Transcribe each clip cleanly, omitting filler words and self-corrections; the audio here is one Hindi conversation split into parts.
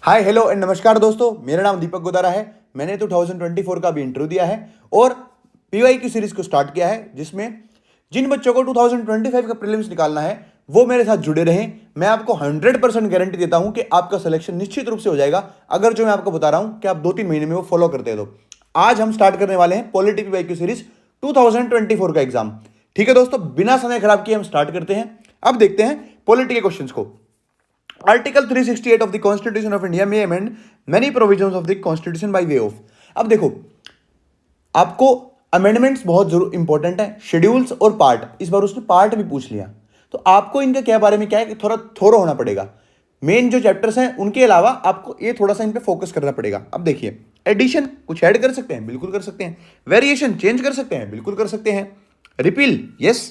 हाय हेलो एंड नमस्कार दोस्तों, मेरा नाम दीपक गोदारा है। मैंने 2024 का भी इंटरव्यू दिया है और पीवाई की सीरीज को स्टार्ट किया है, जिसमें जिन बच्चों को 2025 का प्रीलिम्स निकालना है वो मेरे साथ जुड़े रहें। मैं आपको 100% गारंटी देता हूं कि आपका सिलेक्शन निश्चित रूप से हो जाएगा, अगर जो मैं आपको बता रहा हूं कि आप 2-3 महीने में वो फॉलो करते हैं तो। आज हम स्टार्ट करने वाले हैं पॉलिटी पीवाई की सीरीज 2024 का एग्जाम। ठीक है दोस्तों, बिना समय खराब किए हम स्टार्ट करते हैं। अब देखते हैं पॉलिटी के क्वेश्चन को। Article 368 of the constitution of India में amend many provisions of the constitution by way of. अब देखो, आपको अमेंडमेंट्स बहुत जरूर इंपॉर्टेंट है, शेड्यूल्स और पार्ट। इस बार उसने पार्ट भी पूछ लिया, तो आपको इनके क्या बारे में क्या है कि थोड़ा थोड़ा होना पड़ेगा। मेन जो चैप्टर्स हैं उनके अलावा आपको ये थोड़ा सा इन पे फोकस करना पड़ेगा। अब देखिए, एडिशन कुछ ऐड कर सकते हैं, बिल्कुल कर सकते हैं। वेरिएशन चेंज कर सकते हैं, बिल्कुल कर सकते हैं। रिपील, यस,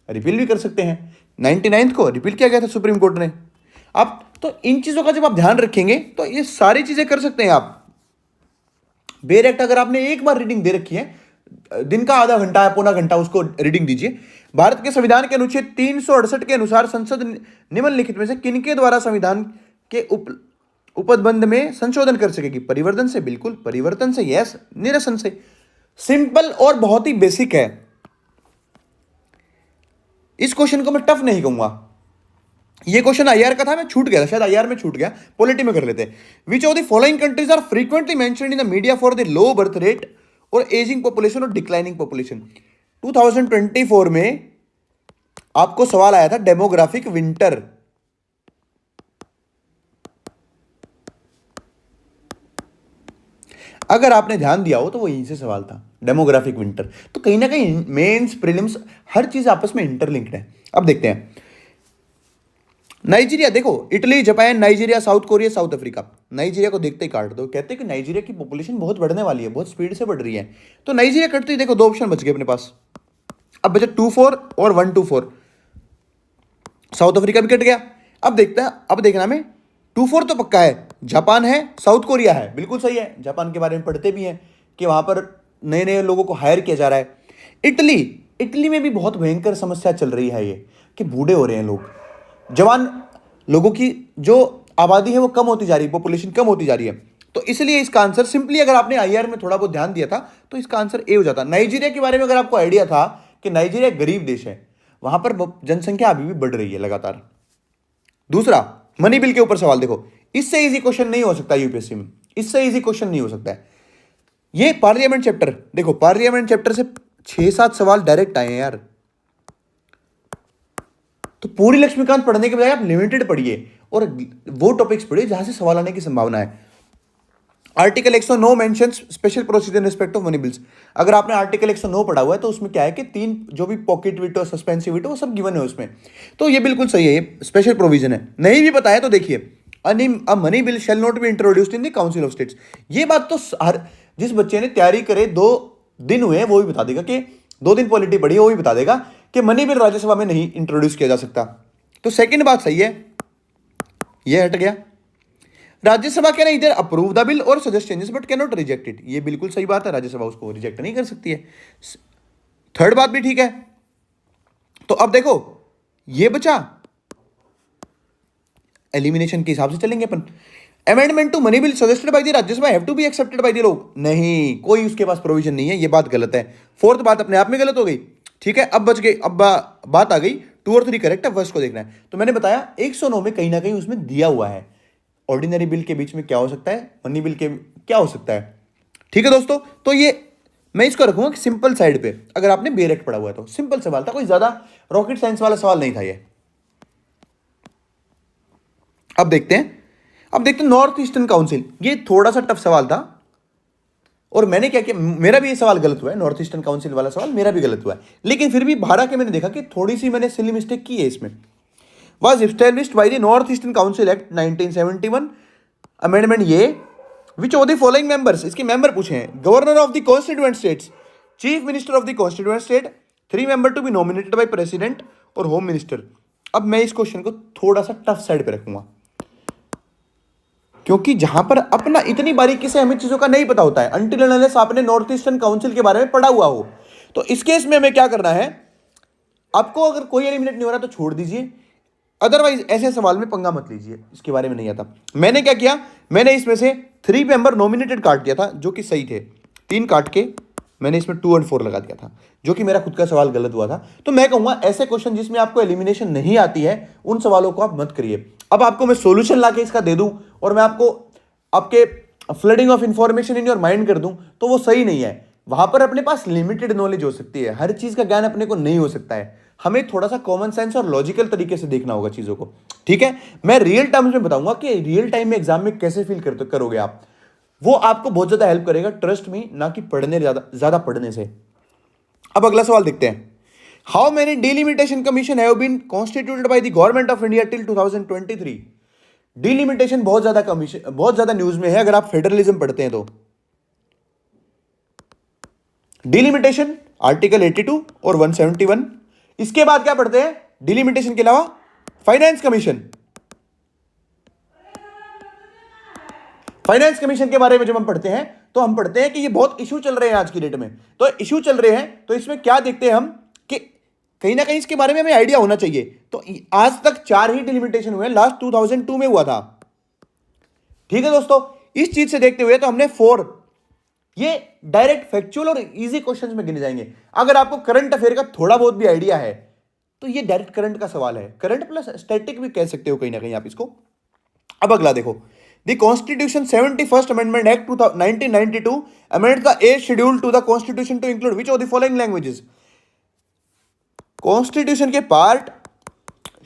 रिपील भी कर सकते हैं। 99th को रिपील किया गया था सुप्रीम कोर्ट ने। आप तो इन चीजों का जब आप ध्यान रखेंगे तो ये सारी चीजें कर सकते हैं आप। बेर एक्ट अगर आपने एक बार रीडिंग दे रखी है, दिन का आधा घंटा या पौना घंटा उसको रीडिंग दीजिए। भारत के संविधान के अनुच्छेद 368 के अनुसार संसद निम्नलिखित में से किनके द्वारा संविधान के उपबंध में संशोधन कर सकेगी? परिवर्तन से, बिल्कुल परिवर्तन से, यस। निरसन से। सिंपल और बहुत ही बेसिक है। इस क्वेश्चन को मैं टफ नहीं कहूंगा। ये क्वेश्चन आईआर का था, मैं छूट गया था, शायद आईआर में छूट गया, पॉलिटी में कर लेते हैं। Which of the following countries are frequently mentioned in the media for the low birth rate और एजिंग पॉपुलेशन और डिक्लाइनिंग पॉपुलेशन? 2024 में आपको सवाल आया था डेमोग्राफिक विंटर। अगर आपने ध्यान दिया हो तो वो यहीं से सवाल था, डेमोग्राफिक विंटर। तो कहीं ना कहीं मेंस, प्रीलिम्स, हर चीज आपस में इंटरलिंक्ड है। अब देखते हैं नाइजीरिया। देखो, Italy, Japan, Nigeria, south Korea, south Africa. Nigeria को देखते ही काट दो। कहते हैं कि नाइजीरिया की पॉपुलेशन बहुत बढ़ने वाली है, बहुत स्पीड से बढ़ रही है, तो नाइजीरिया कटते ही देखो 2 ऑप्शन बच गए अपने पास। अब बचे 2-4 और 1-2-4। साउथ अफ्रीका भी कट गया। अब देखते हैं, अब देखना में 2-4 तो पक्का है, जापान है, साउथ कोरिया है। बिल्कुल सही है, जापान के बारे में पढ़ते भी हैं कि वहां पर नए नए लोगों को हायर किया जा रहा है। इटली, इटली में भी बहुत भयंकर समस्या चल रही है ये, कि बूढ़े हो रहे हैं लोग, जवान लोगों की जो आबादी है वो कम होती जा रही है, पॉपुलेशन कम होती जा रही है। तो इसलिए इसका आंसर सिंपली, अगर आपने आईआर में थोड़ा बहुत ध्यान दिया था तो इसका आंसर ए हो जाता। नाइजीरिया के बारे में अगर आपको आइडिया था कि नाइजीरिया एक गरीब देश है, वहां पर जनसंख्या अभी भी बढ़ रही है लगातार। दूसरा, मनी बिल के ऊपर सवाल देखो, इससे इजी क्वेश्चन नहीं हो सकता यूपीएससी में, इससे इजी क्वेश्चन नहीं हो सकता है। ये पार्लियामेंट चैप्टर देखो, पार्लियामेंट चैप्टर से 6-7 सवाल डायरेक्ट आए हैं यार। तो पूरी लक्ष्मीकांत पढ़ने के बजाय आप लिमिटेड पढ़िए और वो टॉपिक्स पढ़िए जहां से सवाल आने की संभावना है। Article 109 mentions special procedure in respect of money bills. अगर आपने आर्टिकल 109 पढ़ा हुआ है तो उसमें क्या है कि 3 जो भी पॉकेट विटो, सस्पेंसिव विटो, वो सब गिवन है उसमें। तो ये बिल्कुल सही है, ये स्पेशल प्रोविजन है। नहीं भी पता है तो देखिए, a money bill shell not be introduced in the council of states. ये बात तो हर जिस बच्चे ने तैयारी करे 2 दिन हुए वो भी बता देगा, कि 2 दिन पॉलिटी पढ़ी है वो भी बता देगा कि मनी बिल राज्यसभा में नहीं इंट्रोड्यूस किया जा सकता। तो सेकंड बात सही है, ये हट गया। Rajya Sabha can either approve the bill और suggest changes but can not reject it. ये बिल्कुल सही बात है, राज्यसभा उसको रिजेक्ट नहीं कर सकती है। थर्ड बात भी ठीक है। तो अब देखो, ये बचा, एलिमिनेशन के हिसाब से चलेंगे अपन। Amendment to money bill suggested by the Rajya Sabha have to be accepted by the लोग। नहीं, कोई उसके पास प्रोविजन नहीं है, ये बात गलत है। फोर्थ बात अपने आप में गलत हो गई। ठीक है, अब बच गई, अब बात आ गई 2 और 3 करेक्ट है, फर्स्ट को देखना है। तो मैंने बताया 109 में कहीं ना कहीं उसमें दिया हुआ है ऑर्डिनरी बिल के बीच में क्या हो सकता है, मनी बिल के क्या हो सकता है। ठीक है दोस्तों, तो ये मैं इसको रखूंगा कि सिंपल साइड पे, अगर आपने बेर एक्ट पढ़ा हुआ है तो सिंपल सवाल था, कोई ज्यादा रॉकेट साइंस वाला सवाल नहीं था ये। अब देखते हैं नॉर्थ ईस्टर्न काउंसिल। ये थोड़ा सा टफ सवाल था और मैंने क्या किया, मेरा भी ये सवाल गलत हुआ है, नॉर्थ ईस्टर्न काउंसिल वाला सवाल मेरा भी गलत हुआ है। लेकिन फिर भी बाहर के मैंने देखा कि थोड़ी सी मैंने सिली मिस्टेक की है इसमें। was established by the North Eastern Council Act 1971 amendment ये, which of the following members, इसके मेंबर पूछे हैं। Governor of the constituent states, chief minister of the constituent state, 3 member to be nominated by president और होम मिनिस्टर। अब मैं इस क्वेश्चन को थोड़ा सा टफ साइड पे रखूंगा, क्योंकि जहां पर अपना इतनी बारीकी से हमें चीजों का नहीं पता होता है अनटिल अनलेस आपने नॉर्थ ईस्टर्न काउंसिल के बारे में पढ़ा हुआ हो। तो इस केस में हमें क्या करना है, आपको अगर कोई एलिमिनेट नहीं हो रहा तो छोड़ दीजिए, अदरवाइज ऐसे सवाल में पंगा मत लीजिए, इसके बारे में नहीं आता। मैंने क्या किया, मैंने इसमें से 3 मेंबर नॉमिनेटेड काट दिया था जो कि सही थे, 3 काट के मैंने इसमें 2 और 4 लगा दिया था, जो कि मेरा खुद का सवाल गलत हुआ था। तो मैं कहूंगा ऐसे क्वेश्चन जिसमें आपको एलिमिनेशन नहीं आती है उन सवालों को आप मत करिए। अब आपको मैं सोल्यूशन लाके इसका दे दूं और मैं आपको आपके flooding of information in your mind कर दूं तो वो सही नहीं है। वहां पर अपने पास लिमिटेड नॉलेज हो सकती है, हर चीज का ज्ञान अपने को नहीं हो सकता है। हमें थोड़ा सा कॉमन सेंस और लॉजिकल तरीके से देखना होगा चीजों को, ठीक है। मैं रियल टर्म्स में बताऊंगा कि रियल टाइम में एग्जाम में कैसे फील करोगे आप, वो आपको बहुत ज्यादा हेल्प करेगा, ट्रस्ट मी, ना कि पढ़ने ज्यादा पढ़ने से। अब अगला सवाल देखते हैं। How many delimitation commission have been constituted by the government of India till 2023? Delimitation बहुत ज्यादा कमीशन, बहुत ज्यादा न्यूज में है अगर आप फेडरलिज्म पढ़ते हैं तो। डिलिमिटेशन आर्टिकल 82 और 171। इसके बाद क्या पढ़ते हैं डिलिमिटेशन के अलावा? Finance commission. फाइनेंस कमीशन के बारे में जब हम पढ़ते हैं तो हम पढ़ते हैं कि ये बहुत इशू चल रहे हैं आज की डेट में। तो इशू चल रहे हैं तो इसमें क्या देखते हैं हम कि कहीं ना कहीं इसके बारे में हमें आइडिया होना चाहिए। तो आज तक 4 ही डिलिमिटेशन हुए, लास्ट 2002 में हुआ था, ठीक है दोस्तों। इस चीज से देखते हुए तो हमने 4, ये डायरेक्ट फैक्चुअल और इजी क्वेश्चंस में गिने जाएंगे। अगर आपको करंट अफेयर का थोड़ा बहुत भी आइडिया है तो ये डायरेक्ट करंट का सवाल है, करंट प्लस स्टैटिक भी कह सकते हो कहीं ना कहीं आप इसको। अब अगला देखो, the constitution 71st amendment act 1992 amended the 8th schedule to the constitution to include which of the following languages? Constitution के पार्ट,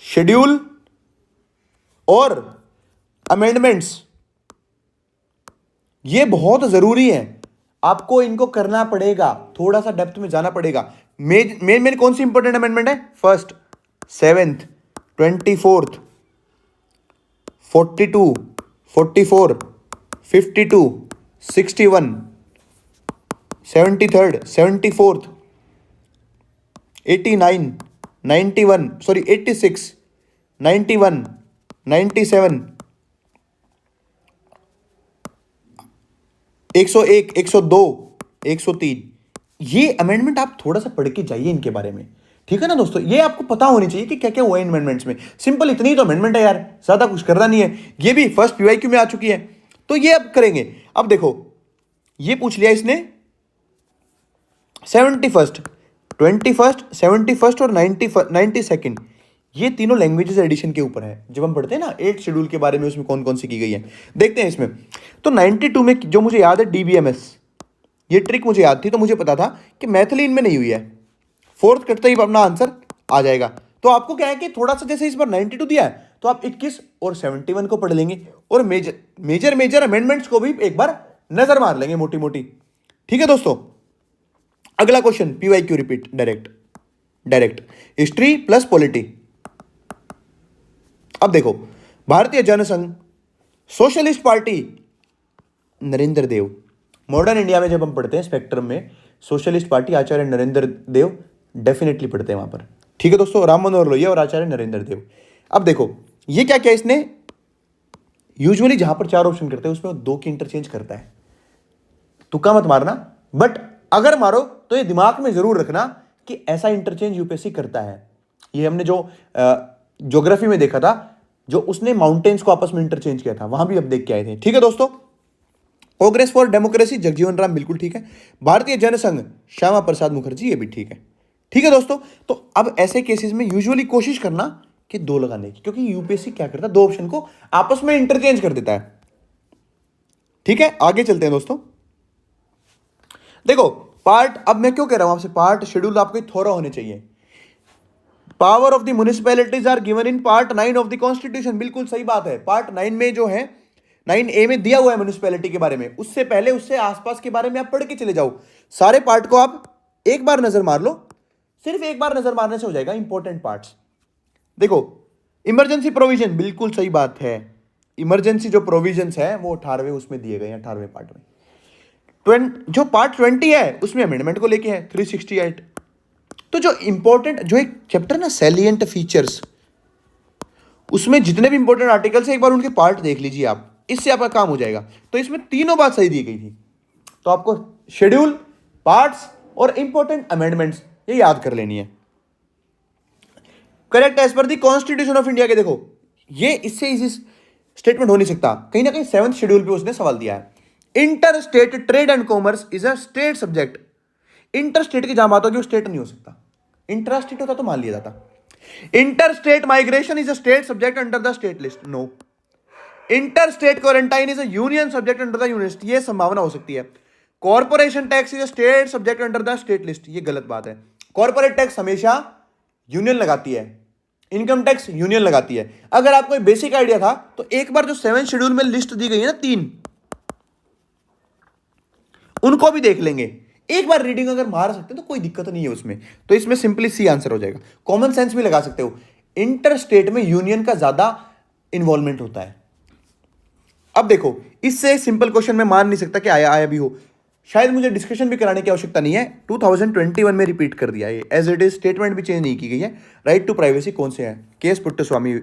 शेड्यूल और अमेंडमेंट्स ये बहुत जरूरी है, आपको इनको करना पड़ेगा, थोड़ा सा डेप्थ में जाना पड़ेगा। मेन कौन सी इंपॉर्टेंट अमेंडमेंट है? 1st, 7th, 24th, 42, 44, 52, 61, 73rd, 74th, 89, 91, sorry 86, 91, 97, 101, 102, 103। ये अमेंडमेंट आप थोड़ा सा पढ़ के जाइए इनके बारे में, ठीक है ना दोस्तों। ये आपको पता होनी चाहिए कि क्या क्या हुआ है अमेंडमेंट्स में। सिंपल इतनी तो अमेंडमेंट है यार, ज्यादा कुछ करना नहीं है। ये भी फर्स्ट पीवाईक्यू में आ चुकी है तो ये अब करेंगे। अब देखो ये पूछ लिया इसने 71st, 21st, 71st और 92nd, ये तीनों लैंग्वेजेस एडिशन के ऊपर है। जब हम पढ़ते हैं ना 8 शेड्यूल के बारे में, उसमें कौन कौन सी की गई है देखते हैं इसमें। तो 92 में जो मुझे याद है डीबीएमएस, ये ट्रिक मुझे याद थी तो मुझे पता था कि मैथिली इनमें नहीं हुई है। 4th करते ही अपना आंसर आ जाएगा। तो आपको क्या है कि थोड़ा सा जैसे इस बार 92 दिया है तो आप 21 और 71 को पढ़ लेंगे और मेजर अमेंडमेंट्स को भी एक बार नजर मार लेंगे मोटी मोटी, ठीक है दोस्तों। अगला question PYQ repeat direct history plus polity. अब देखो, भारतीय जनसंघ, सोशलिस्ट पार्टी, नरेंद्र देव। मॉडर्न इंडिया में जब हम पढ़ते हैं स्पेक्ट्रम में, सोशलिस्ट पार्टी आचार्य नरेंद्र देव डेफिनेटली पढ़ते हैं वहां पर, ठीक है दोस्तों। राम मनोहर लोहिया और आचार्य नरेंद्र देव। अब देखो ये क्या क्या इसने यूजुअली जहां पर 4 ऑप्शन करते हैं उसमें 2 की इंटरचेंज करता है। तुक्का मत मारना, बट अगर मारो तो ये दिमाग में जरूर रखना कि ऐसा इंटरचेंज यूपीएससी करता है। ये हमने जो ज्योग्राफी में देखा था, जो उसने माउंटेन्स को आपस में इंटरचेंज किया था, वहां भी अब देख के आए थे, ठीक है दोस्तों। कांग्रेस फॉर डेमोक्रेसी जगजीवन राम, बिल्कुल ठीक है। भारतीय जनसंघ श्यामा प्रसाद मुखर्जी, ये भी ठीक है, ठीक है दोस्तों। तो अब ऐसे केसेस में यूजुअली कोशिश करना कि 2 लगाने की, क्योंकि यूपीएससी क्या करता है 2 ऑप्शन को आपस में इंटरचेंज कर देता है, ठीक है। आगे चलते हैं दोस्तों। देखो पार्ट, अब मैं क्यों कह रहा हूं आपसे पार्ट शेड्यूल आपको थोड़ा होने चाहिए। Power of the municipalities are given in part 9 of the constitution, बिल्कुल सही बात है। पार्ट 9 में जो है 9A में दिया हुआ है म्युनिसिपैलिटी के बारे में, उससे पहले उससे आसपास के बारे में आप पढ़ के चले जाओ। सारे पार्ट को आप एक बार नजर मार लो, सिर्फ एक बार नजर मारने से हो जाएगा इंपॉर्टेंट पार्ट्स। देखो इमरजेंसी प्रोविजन, बिल्कुल सही बात है। इमरजेंसी जो प्रोविजंस है वो 18वें उसमें दिए गए हैं, 18वें पार्ट में। जो पार्ट 20 है उसमें अमेंडमेंट को लेके है 368। तो जो इंपॉर्टेंट, जो एक चैप्टर ना सैलिएंट फीचर्स, उसमें जितने भी इंपॉर्टेंट आर्टिकल्स है एक बार उनके पार्ट देख लीजिए आप, इससे आपका काम हो जाएगा। तो इसमें तीनों बात सही दी गई थी। तो आपको शेड्यूल, पार्ट्स और इंपॉर्टेंट अमेंडमेंट्स ये याद कर लेनी है। Correct as per the constitution of India के। देखो ये इससे इजी स्टेटमेंट हो नहीं सकता, कहीं ना कहीं 7th शेड्यूल पे उसने सवाल दिया है। Inter state trade and commerce is a state subject. Inter state की जहां बात होगी वो स्टेट नहीं हो सकता, इंट्रा स्टेट होता तो मान लिया जाता। Inter state migration is a state subject under the state list, no. Inter state quarantine is a union subject under the union list, ये संभावना हो सकती है। Corporation tax is a state subject under the state list, ये गलत बात है। कॉर्पोरेट टैक्स हमेशा यूनियन लगाती है, इनकम टैक्स यूनियन लगाती है। अगर आपको एक बेसिक आइडिया था तो एक बार जो 7th शेड्यूल में लिस्ट दी गई है ना 3, उनको भी देख लेंगे। एक बार रीडिंग अगर मार सकते हैं तो कोई दिक्कत नहीं है उसमें, तो इसमें सिंपली सी आंसर हो जाएगा। कॉमन सेंस भी लगा सकते हो, इंटर स्टेट में यूनियन का ज्यादा इन्वॉल्वमेंट होता है। अब देखो इससे सिंपल क्वेश्चन में मान नहीं सकता कि आया भी हो, शायद मुझे डिस्कशन भी कराने की आवश्यकता नहीं है, 2021 में रिपीट कर दिया है, एज इट इज स्टेटमेंट भी चेंज नहीं की गई है। राइट टू प्राइवेसी कौन से है? KS Puttaswamy,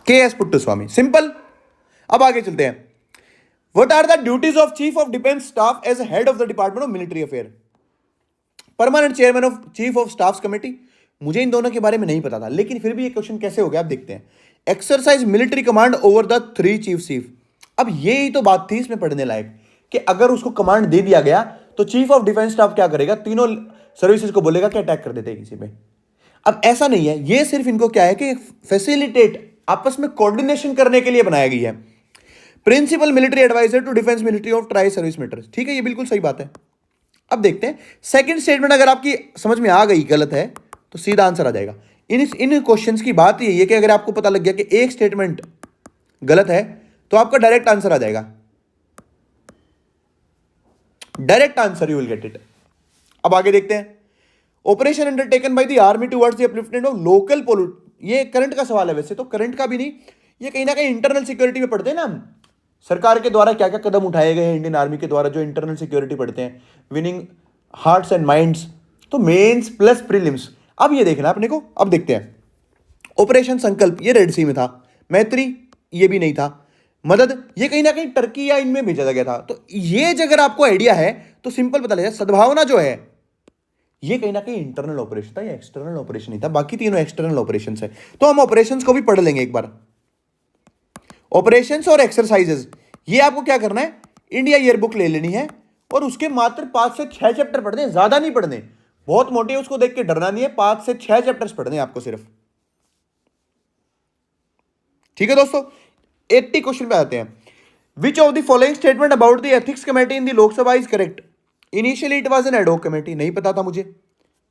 KS Puttaswamy, simple. अब आगे चलते हैं। What are the duties of chief of defence staff as head of the department of military affair? Permanent chairman of chief of staff committee. मुझे इन दोनों के बारे में नहीं पता था, लेकिन फिर भी ये क्वेश्चन कैसे हो गया आप देखते हैं। Exercise military command over the 3 chief. अब ये ही तो बात थी इसमें पढ़ने लायक कि अगर उसको कमांड दे दिया गया तो चीफ ऑफ डिफेंस स्टाफ क्या करेगा? तीनों सर्विसेज को बोलेगा कि अटैक कर देते हैं किसी पे। अब ऐसा नहीं है, ये सिर्फ इनको क्या है कि फैसिलिटेट, आपस में कोऑर्डिनेशन करने के लिए बनाया गया है। Principal military adviser to defence military of tri service matters, ठीक है, ये बिल्कुल सही बात है। अब देखते हैं सेकंड स्टेटमेंट अगर आपकी समझ में आ गई गलत है तो सीधा आंसर आ जाएगा। इन क्वेश्चंस की बात यही है कि अगर आपको पता लग गया कि एक स्टेटमेंट गलत है तो आपका डायरेक्ट आंसर आ जाएगा, direct answer you will get it. अब आगे देखते हैं। Operation undertaken by the army towards the upliftment of local pollute, ये करंट का सवाल है, वैसे तो करंट का भी नहीं, ये कहीं ना कहीं इंटरनल सिक्योरिटी में पढ़ते हैं ना हम, सरकार के द्वारा क्या क्या कदम उठाए गए हैं इंडियन आर्मी के द्वारा, जो इंटरनल सिक्योरिटी पढ़ते हैं, विनिंग हार्ट्स एंड माइंड्स, तो मेंस प्लस प्रीलिम्स। अब ये देखना अपने को। अब देखते हैं ऑपरेशन संकल्प, ये रेड सी में था। मैत्री, ये भी नहीं था। मदद, ये कहीं ना कहीं टर्की या इनमें भेजा गया था। तो ये अगर आपको आइडिया है तो सिंपल पता लगा। सद्भावना जो है ये कहीं ना कहीं इंटरनल ऑपरेशन था या एक्सटर्नल ऑपरेशन ही था, बाकी तीनों एक्सटर्नल ऑपरेशन है। तो हम ऑपरेशंस को भी पढ़ लेंगे एक बार। ऑपरेशंस और एक्सरसाइजेस, ये आपको क्या करना है, इंडिया ईयरबुक ले लेनी है और उसके मात्र 5 से 6 चैप्टर पढ़ने, ज्यादा नहीं पढ़ने, बहुत मोटी है उसको देख के डरना नहीं है, 5 से 6 चैप्टर्स पढ़ने आपको सिर्फ, ठीक है दोस्तों। 80 क्वेश्चन पे आते हैं। Which of the following statement about the ethics committee in the Lok Sabha is correct? Initially it was an ad hoc committee, नहीं पता था मुझे।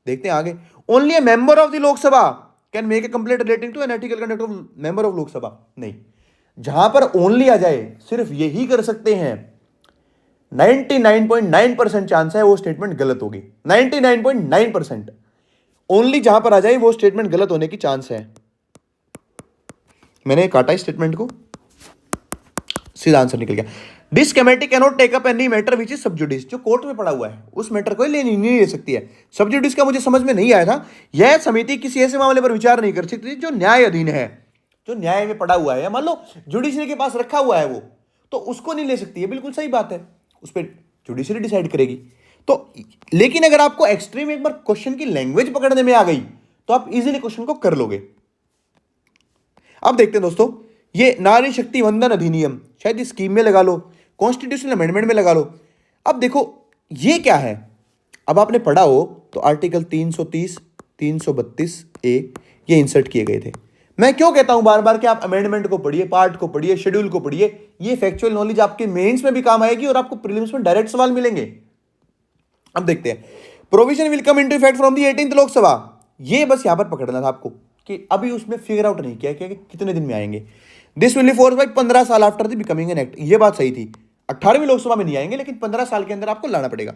देखते हैं आगे। Only a member of the Lok Sabha can make a complaint relating to unethical conduct of member of Lok Sabha, नहीं। जहां पर ओनली आ जाए सिर्फ यही कर सकते हैं, 99.9% चांस है वो स्टेटमेंट गलत होगी। 99.9% ओनली जहां पर आ जाए वो स्टेटमेंट गलत होने की चांस है। मैंने काटा इस स्टेटमेंट को, सीधा आंसर निकल गया। This committee can not take up any matter which is sub judice, जो कोर्ट में पड़ा हुआ है उस मैटर को नहीं ले सकती है। सबजुडिस का मुझे समझ में नहीं आया था। यह समिति किसी ऐसे मामले पर विचार नहीं कर सकती जो न्याय अधीन है, जो न्याय में पड़ा हुआ है, मान लो जुडिशरी के पास रखा हुआ है वो, तो उसको नहीं ले सकती है। बिल्कुल सही बात है, उस पर जुडिशरी डिसाइड करेगी। तो लेकिन अगर आपको एक्सट्रीम एक बार क्वेश्चन की लैंग्वेज पकड़ने में आ गई तो आप इजीली क्वेश्चन को कर लोगे। अब देखते हैं दोस्तों, ये नारी शक्ति वंदन अधिनियम, शायद इस स्कीम में लगा लो, कॉन्स्टिट्यूशनल अमेंडमेंट में लगा लो। अब देखो ये क्या है, अब आपने पढ़ा हो तो आर्टिकल 330, 332 ए ये इंसर्ट किए गए थे। मैं क्यों कहता हूं बार बार कि आप अमेंडमेंट को पढ़िए, पार्ट को पढ़िए, शेड्यूल को पढ़िए, ये फैक्चुअल नॉलेज आपके मेंस में भी काम आएगी और आपको प्रीलिम्स में डायरेक्ट सवाल मिलेंगे। अब देखते हैं। Provision will come into effect from the 18th Lok Sabha, ये बस यहां पर पकड़ना था आपको कि अभी उसमें फिगर आउट नहीं किया कि कितने दिन में आएंगे। This will be force by 15 साल after the becoming an act, ये बात सही थी। 18वीं लोकसभा में नहीं आएंगे लेकिन 15 साल के अंदर आपको लाना पड़ेगा।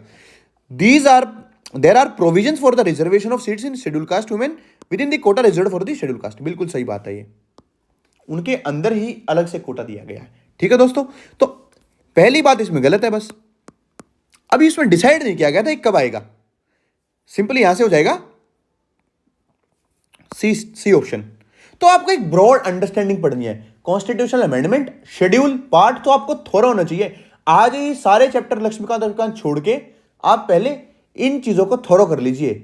There are provisions for the reservation of seats in schedule caste women within the quota reserve for the schedule caste, बिल्कुल सही बात है, ये उनके अंदर ही अलग से कोटा दिया गया है, ठीक है दोस्तों। तो पहली बात इसमें गलत है, बस अभी इसमें डिसाइड नहीं किया गया था कब आएगा, सिंपली यहां से हो जाएगा सी ऑप्शन। तो आपको एक ब्रॉड अंडरस्टैंडिंग पढ़नी है, कॉन्स्टिट्यूशनल अमेंडमेंट, शेड्यूल, पार्ट तो आपको थोड़ा होना चाहिए। आज ही सारे चैप्टर लक्ष्मीकांत छोड़ के आप पहले इन चीजों को थोरो कर लीजिए,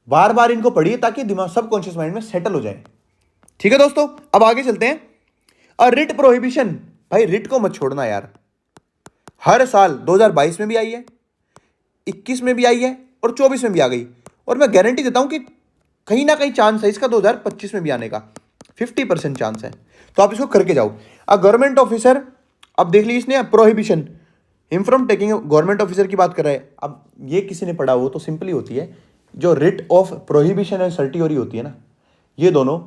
बार बार इनको पढ़िए ताकि दिमाग सबकॉन्शियस माइंड में सेटल हो जाए। ठीक है दोस्तों, अब आगे चलते हैं। रिट प्रोहिबिशन, भाई रिट को मत छोड़ना यार। हर साल 2022 में भी आई है, 21 में भी आई है और 24 में भी आ गई, और मैं गारंटी देता हूं कि कहीं ना कहीं चांस है इसका 2025 में भी आने का, 50% चांस है। तो आप इसको करके जाओ। गवर्नमेंट ऑफिसर, अब देख लीजिए इसने prohibition him from taking, government officer की बात कर रहा है। अब ये किसी ने पढ़ा हो तो सिंपली होती है, जो रिट ऑफ प्रोहिबिशन एंड सर्टियोरी होती है ना, ये दोनों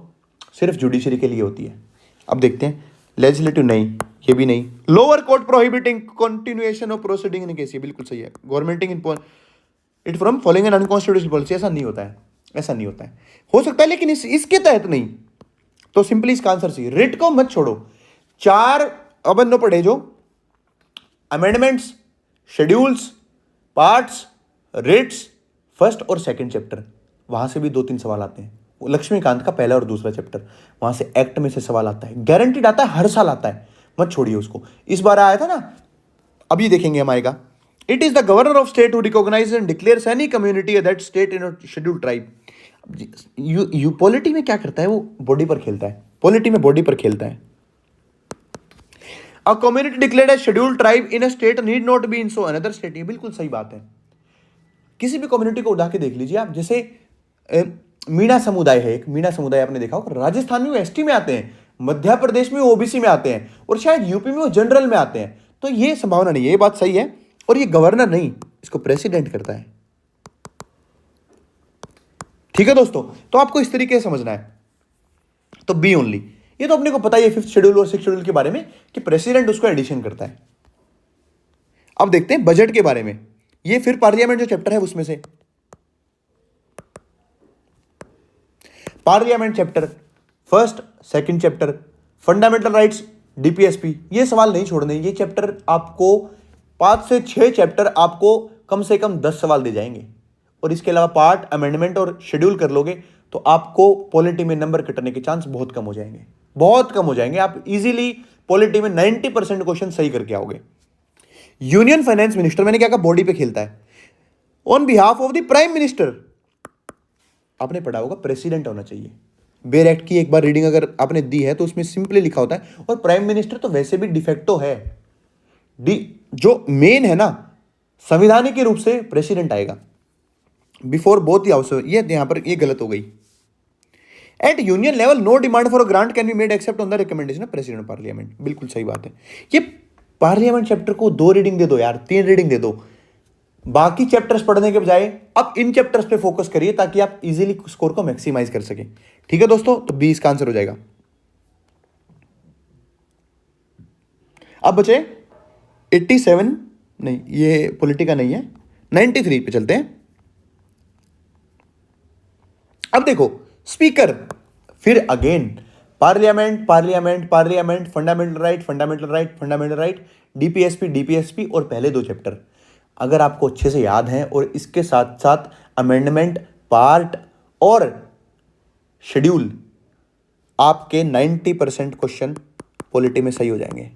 सिर्फ जुडिशरी के लिए होती है। अब देखते हैं, लेजिस्लेटिव नहीं, ये भी नहीं। Lower court prohibiting continuation of proceeding in case, ये बिल्कुल सही है। Government in it from following an unconstitutional policy, ऐसा नहीं होता है, ऐसा नहीं होता है। हो सकता है लेकिन इसके तहत नहीं। तो सिंपली इसका आंसर सी, रिट को मत छोड़ो। 4 अबंधों पढ़े जो amendments, schedules, parts, writs, first और सेकंड चैप्टर, वहां से भी 2-3 सवाल आते हैं। लक्ष्मीकांत का पहला और दूसरा चैप्टर, वहां से एक्ट में से सवाल आता है, गारंटीड आता है, हर साल आता है, मत छोड़िए उसको। इस बार आया था ना, अभी देखेंगे हम आएगा। It is the governor of state who recognize and declares any community that state in scheduled tribe. You polity में क्या करता है, वो बॉडी पर खेलता है, पॉलिटी में बॉडी पर खेलता है। A community declared as scheduled tribe in a state need not be in so another state, ये बिल्कुल सही बात है। किसी भी कम्युनिटी को उठा के देख लीजिए आप, जैसे मीणा समुदाय है, एक मीणा समुदाय आपने देखा होगा, राजस्थान में वो एसटी में आते हैं, मध्य प्रदेश में वो ओबीसी में आते हैं, और शायद यूपी में वो जनरल में आते हैं। तो ये संभावना नहीं है, ये बात सही है। और ये गवर्नर नहीं, इसको प्रेसिडेंट करता है। ठीक है दोस्तों, तो आपको इस तरीके से समझना है। तो बी ओनली, ये तो अपने को पता ही है 5th शेड्यूल और 6th शेड्यूल के बारे में कि प्रेसिडेंट उसको एडिशन करता है। अब देखते हैं बजट के बारे में। ये फिर पार्लियामेंट जो चैप्टर है उसमें से, parliament chapter, first second chapter, fundamental rights, DPSP, ये सवाल नहीं छोड़ने। ये चैप्टर आपको 5 से 6 चैप्टर आपको कम से कम 10 सवाल दे जाएंगे। और इसके अलावा पार्ट, अमेंडमेंट और शेड्यूल कर लोगे तो आपको पॉलिटी में नंबर कटने के चांस बहुत कम हो जाएंगे, बहुत कम हो जाएंगे। आप इजीली पॉलिटी में 90% क्वेश्चन सही करके आओगे। यूनियन फाइनेंस मिनिस्टर, मैंने क्या कहा, बॉडी पे खेलता है। On behalf of the prime minister, आपने पढ़ा होगा प्रेसिडेंट होना चाहिए। बेयर एक्ट की एक बार रीडिंग अगर आपने दी है तो उसमें सिंपली लिखा होता है, और प्राइम मिनिस्टर तो वैसे भी डिफेक्टो है, जो मेन है ना, संविधानिक रूप से प्रेसिडेंट आएगा बिफोर बोथ द हाउस। ये यहां पर ये गलत हो गई। At union level no demand for grant can be made except on the recommendation of president of parliament, बिल्कुल सही बात है। ये पार्लियामेंट चैप्टर को 2 रीडिंग दे दो यार, 3 रीडिंग दे दो। बाकी चैप्टर्स पढ़ने के बजाय अब इन चैप्टर्स पे फोकस करिए ताकि आप इजीली स्कोर को मैक्सिमाइज कर सकें। ठीक है दोस्तों, तो बी इसका आंसर हो जाएगा। अब बचे 87, नहीं ये पॉलिटिका नहीं है, 93 पे चलते हैं। अब देखो स्पीकर, फिर again parliament parliament parliament, fundamental right fundamental right fundamental right, DPSP DPSP और पहले 2 चैप्टर अगर आपको अच्छे से याद हैं, और इसके साथ साथ अमेंडमेंट, पार्ट और शेड्यूल, आपके 90% क्वेश्चन पॉलिटी में सही हो जाएंगे।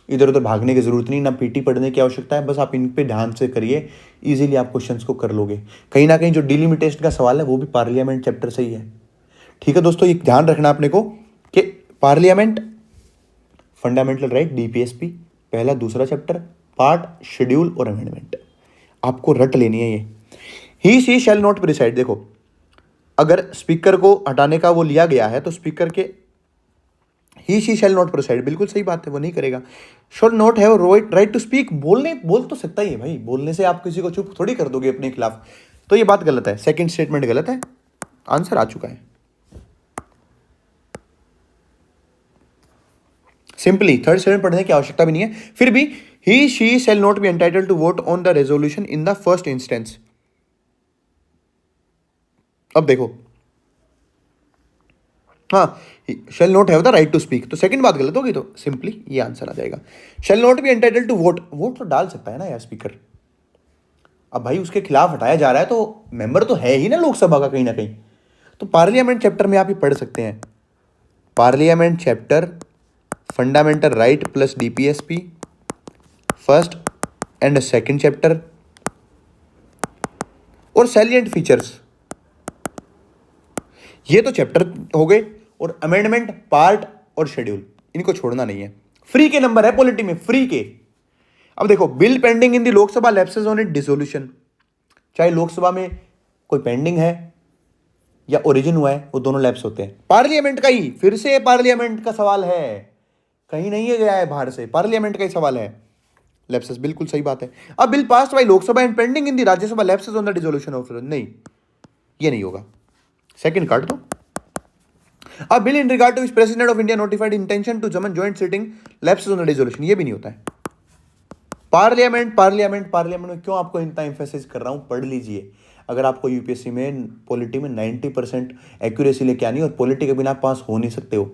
इधर उधर भागने की जरूरत नहीं, ना पीटी पढ़ने की आवश्यकता है, बस आप इन पे ध्यान से करिए, इजीली आप क्वेश्चंस को कर लोगे। कहीं ना कहीं जो डिलिमिटेशन का सवाल है वो भी पार्लियामेंट चैप्टर से ही है। ठीक है दोस्तों, ये ध्यान रखना अपने को कि पार्लियामेंट, फंडामेंटल राइट, डीपीएसपी, पहला दूसरा चैप्टर, पार्ट, शेड्यूल और अमेंडमेंट, आपको रट लेनी है ये। ही शी शैल नॉट प्रिसाइड, देखो अगर स्पीकर को हटाने का वो लिया गया है तो स्पीकर के ही शी शैल नॉट प्रिसाइड, बिल्कुल सही बात है, वो नहीं करेगा। Shall not have right to speak, बोल तो सकता ही है भाई, बोलने से आप किसी को चुप थोड़ी कर दोगे अपने खिलाफ। तो ये बात गलत है, सेकंड स्टेटमेंट गलत है, आंसर आ चुका है। सिंपली थर्ड स्टेटमेंट पढ़ने की आवश्यकता भी नहीं है। फिर भी he she shall not be entitled to vote on the resolution in the first instance. अब देखो, हाँ, shall not have the right to speak, तो सेकंड बात गलत होगी, तो सिंपली ये आंसर आ जाएगा। Shall not be entitled to vote, vote तो डाल सकता है ना यार स्पीकर। अब भाई उसके खिलाफ हटाया जा रहा है तो मेंबर तो है ही ना लोकसभा का कहीं ना कहीं। तो पार्लियामेंट चैप्टर में आप ये पढ़ सकते हैं, parliament chapter, fundamental right plus DPSP, first and second chapter, और सैलिएंट फीचर्स, ये तो चैप्टर हो गए, और अमेंडमेंट, पार्ट और शेड्यूल, इनको छोड़ना नहीं है। फ्री के नंबर है पॉलिटी में, फ्री के। अब देखो, bill pending in the Lok Sabha lapses on it dissolution, चाहे लोकसभा में कोई पेंडिंग है या ओरिजिन हुआ है, वो दोनों लैप्स होते हैं। पार्लियामेंट का ही, फिर से पार्लियामेंट का सवाल है, कहीं नहीं है गया है बाहर से, पार्लियामेंट का ही सवाल है। लैप्सेस, बिल्कुल सही बात है। अब bill passed by Lok Sabha and pending in the Rajya Sabha lapses on the dissolution of, नहीं, ये नहीं होगा, सेकंड काट दो। अब bill in regard to which president of India notified intention to summon joint sitting lapses on the dissolution, ये भी नहीं होता है। पार्लियामेंट पार्लियामेंट पार्लियामेंट में क्यों आपको इतना एम्फेसिस कर रहा हूं, पढ़ लीजिए। अगर आपको यूपीएससी में पॉलिटी में 90% एक्यूरेसी लेके आनी है, और पॉलिटी के बिना पास हो नहीं सकते हो,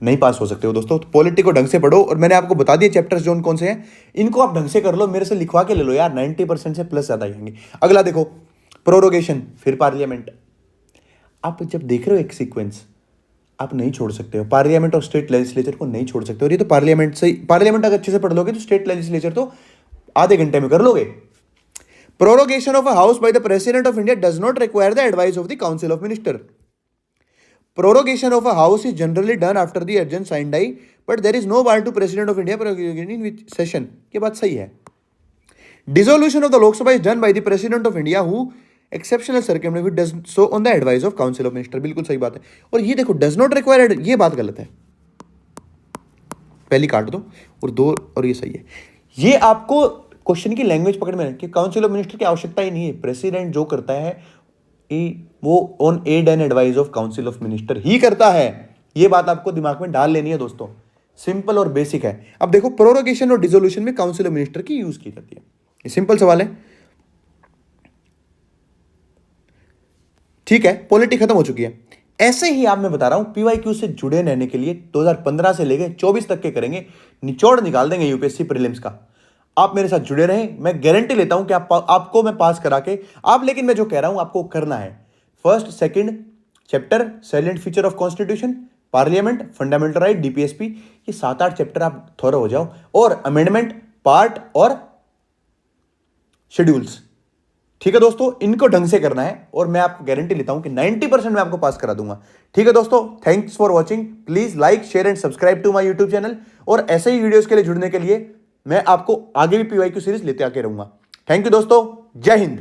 नहीं पास हो सकते हो दोस्तों, तो पॉलिटी को ढंग से पढ़ो। और मैंने आपको बता दिए चैप्टर्स जोन कौन से हैं, इनको आप ढंग से कर लो, मेरे से लिखवा के ले लो यार, 90% से प्लस ज्यादा आएंगे। अगला देखो, प्रोरोगेशन, फिर पार्लियामेंट। आप जब देख रहे हो एक सीक्वेंस, आप नहीं छोड़ सकते हो, पार्लियामेंट और स्टेट लेजिस्लेचर को नहीं छोड़ सकते हो। और ये तो पार्लियामेंट से, पार्लियामेंट अगर अच्छे से पढ़ लोगे तो स्टेट लेजिस्लेचर तो आधे घंटे में कर लोगे। Prorogation of a house by the president of India does not require the advice of the council of minister. Prorogation of a house is generally done after the adjourned sine die, but there is no bar to president of India in which session, ये बात सही है। Dissolution of the Lok Sabha is done by the president of India who exceptional circumstance does so on the advice of council of minister, बिल्कुल सही बात है। और ये देखो, डज नॉट रिक्वायर्ड, ये बात गलत है, पहली काट दो, और दो, और ये सही है। ये आपको क्वेश्चन की लैंग्वेज पकड़ में कि काउंसिल ऑफ मिनिस्टर की आवश्यकता ही नहीं है, प्रेसिडेंट जो करता है वो on aid and advice of council of minister ही करता है। ये बात आपको दिमाग में डाल लेनी है दोस्तों, सिंपल और बेसिक है। अब देखो, प्रोरोगेशन और डिसोल्यूशन में काउंसिल ऑफ मिनिस्टर की यूज की जाती है, ये सिंपल सवाल है, ठीक है। पॉलिटी खत्म हो चुकी है। ऐसे ही आप, मैं बता रहा हूं, पीवाईक्यू से जुड़े रहने के लिए 2015 से लेकर 24 तक के करेंगे, निचोड़ निकाल देंगे यूपीएससी प्रीलिम्स का। आप मेरे साथ जुड़े रहें, मैं गारंटी लेता हूं कि आपको मैं पास करा के आप, लेकिन मैं जो कह रहा हूं आपको करना है, first second chapter salient feature of constitution, parliament, fundamental right, DPSP, ये 7-8 चैप्टर आप थोड़ा हो जाओ, और अमेंडमेंट, पार्ट और शेड्यूल्स, ठीक है दोस्तों, इनको ढंग से करना है, और मैं आपको गारंटी लेता हूं कि 90% मैं आपको पास करा दूंगा। ठीक है दोस्तों, thanks for watching, please like, share and subscribe to my YouTube channel, और ऐसे ही वीडियोस के लिए जुड़ने के लिए मैं आपको आगे भी पीवाईक्यू सीरीज लेते आके रहूंगा। थैंक यू दोस्तों, जय हिंद।